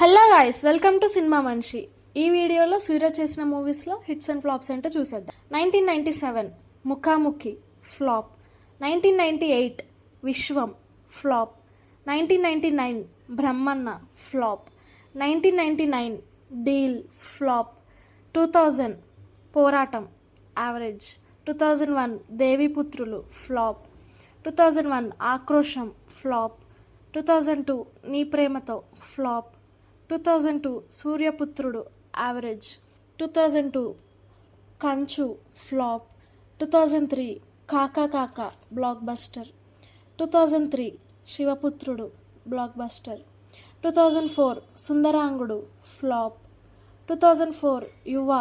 Hello guys, welcome to cinema మనిషి. ఈ వీడియోలో సూర్య చేసిన మూవీస్లో హిట్స్ అండ్ ఫ్లాప్స్ ఏంటో చూసేద్దాం. 1997 ముఖాముఖి ఫ్లాప్, 1998 విశ్వం flop, 1999 Brahmanna flop, 1999 deal flop, 2000 పోరాటం యావరేజ్, 2001 దేవిపుత్రులు ఫ్లాప్, 2001 ఆక్రోశం ఫ్లాప్, 2002 నీ ప్రేమతో ఫ్లాప్, 2002 సూర్యపుత్రుడు యావరేజ్, 2002 కంచు flop, 2003 Kaka Kaka blockbuster, 2003 Sivaputrudu blockbuster, 2004 Sundarangudu flop, 2004 Yuva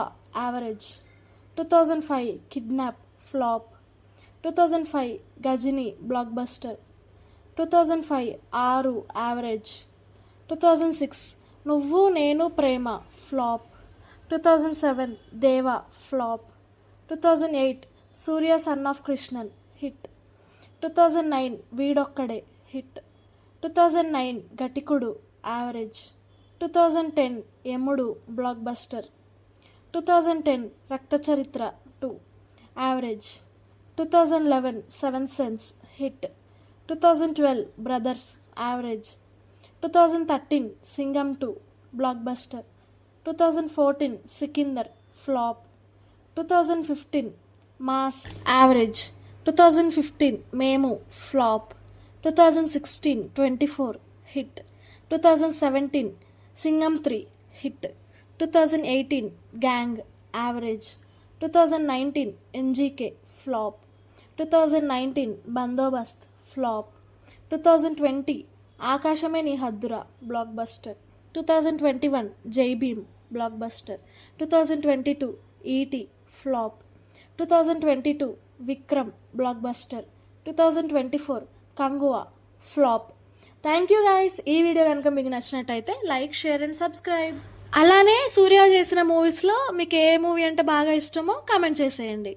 average, 2005 kidnap flop, 2005 Ghajini blockbuster, 2005 Aaru average, 2006 నువ్వు నేను ప్రేమ flop, 2007 Deva flop, 2008 Surya son of Krishnan hit, 2009 Veedokkade hit, 2009 Ghatikudu average, 2010 Yamudu blockbuster, 2010 Raktacharitra 2 average, 2011 seven sense hit, 2012 brothers average, 2013 Singam 2 blockbuster, 2014 Sikandar flop, 2015 mass average, 2015 Memu flop, 2016 24 hit, 2017 Singam 3 hit, 2018 gang average, 2019 NGK flop, 2019 Bandobast flop, 2020 Aakasame Nee Haddura blockbuster, 2021 జై Bhim blockbuster, 2022 ET flop, 2022 Vikram blockbuster, 2024 Kanguva flop. Thank you guys. ఈ video కనుక మీకు నచ్చినట్టయితే like, share and subscribe. అలానే సూర్య చేసిన మూవీస్లో మీకు ఏ movie అంటే బాగా ఇష్టమో కామెంట్ చేసేయండి.